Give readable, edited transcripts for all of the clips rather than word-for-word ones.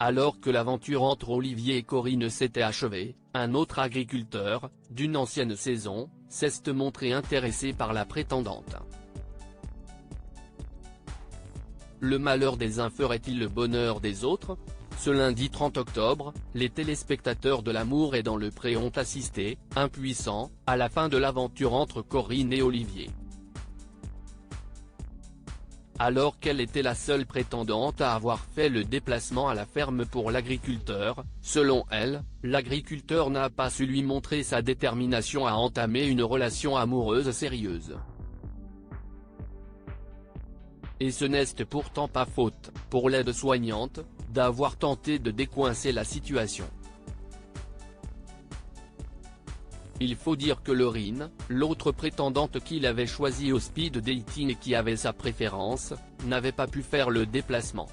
Alors que l'aventure entre Olivier et Corinne s'était achevée, un autre agriculteur, d'une ancienne saison, s'est montré intéressé par la prétendante. Le malheur des uns ferait-il le bonheur des autres ? Ce lundi 30 octobre, les téléspectateurs de L'amour est dans le pré ont assisté, impuissants, à la fin de l'aventure entre Corinne et Olivier. Alors qu'elle était la seule prétendante à avoir fait le déplacement à la ferme pour l'agriculteur, selon elle, l'agriculteur n'a pas su lui montrer sa détermination à entamer une relation amoureuse sérieuse. Et ce n'est pourtant pas faute, pour l'aide-soignante, d'avoir tenté de décoincer la situation. Il faut dire que Laurine, l'autre prétendante qu'il avait choisie au speed dating et qui avait sa préférence, n'avait pas pu faire le déplacement.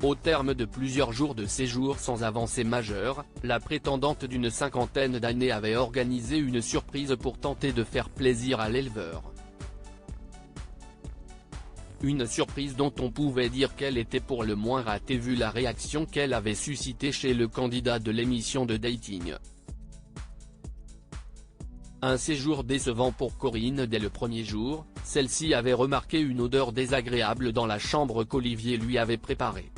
Au terme de plusieurs jours de séjour sans avancée majeure, la prétendante d'une cinquantaine d'années avait organisé une surprise pour tenter de faire plaisir à l'éleveur. Une surprise dont on pouvait dire qu'elle était pour le moins ratée vu la réaction qu'elle avait suscitée chez le candidat de l'émission de dating. Un séjour décevant pour Corinne dès le premier jour, celle-ci avait remarqué une odeur désagréable dans la chambre qu'Olivier lui avait préparée.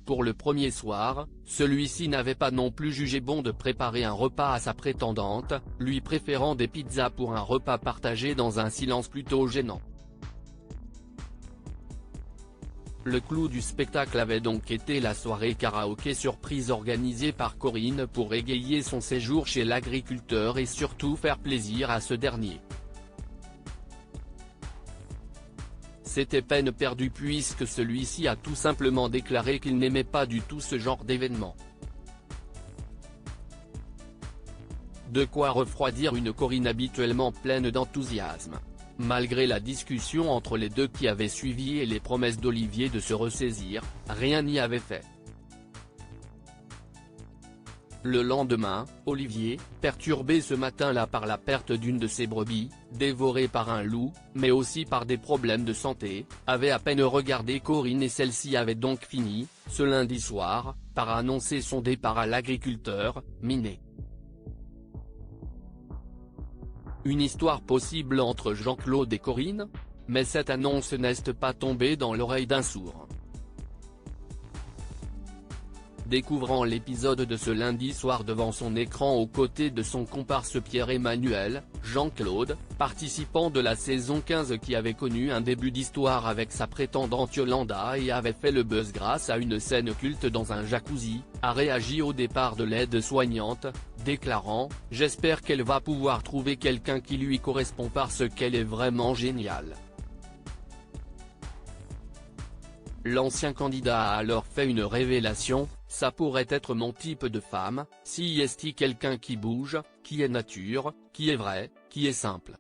Pour le premier soir, celui-ci n'avait pas non plus jugé bon de préparer un repas à sa prétendante, lui préférant des pizzas pour un repas partagé dans un silence plutôt gênant. Le clou du spectacle avait donc été la soirée karaoké surprise organisée par Corinne pour égayer son séjour chez l'agriculteur et surtout faire plaisir à ce dernier. C'était peine perdue puisque celui-ci a tout simplement déclaré qu'il n'aimait pas du tout ce genre d'événement. De quoi refroidir une Corinne habituellement pleine d'enthousiasme. Malgré la discussion entre les deux qui avait suivi et les promesses d'Olivier de se ressaisir, rien n'y avait fait. Le lendemain, Olivier, perturbé ce matin-là par la perte d'une de ses brebis, dévorée par un loup, mais aussi par des problèmes de santé, avait à peine regardé Corinne et celle-ci avait donc fini, ce lundi soir, par annoncer son départ à l'agriculteur, miné. Une histoire possible entre Jean-Claude et Corinne ? Mais cette annonce n'est pas tombée dans l'oreille d'un sourd. Découvrant l'épisode de ce lundi soir devant son écran aux côtés de son comparse Pierre-Emmanuel, Jean-Claude, participant de la saison 15 qui avait connu un début d'histoire avec sa prétendante Yolanda et avait fait le buzz grâce à une scène culte dans un jacuzzi, a réagi au départ de l'aide-soignante, déclarant « J'espère qu'elle va pouvoir trouver quelqu'un qui lui correspond parce qu'elle est vraiment géniale ». L'ancien candidat a alors fait une révélation, ça pourrait être mon type de femme, si est quelqu'un qui bouge, qui est nature, qui est vrai, qui est simple.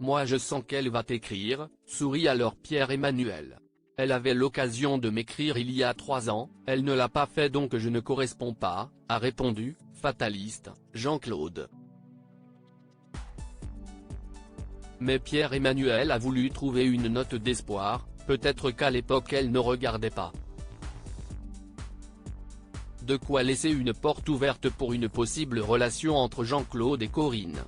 Moi je sens qu'elle va t'écrire, sourit alors Pierre-Emmanuel. Elle avait l'occasion de m'écrire il y a 3 ans, elle ne l'a pas fait donc je ne corresponds pas, a répondu, fataliste, Jean-Claude. Mais Pierre-Emmanuel a voulu trouver une note d'espoir, peut-être qu'à l'époque elle ne regardait pas. De quoi laisser une porte ouverte pour une possible relation entre Jean-Claude et Corinne.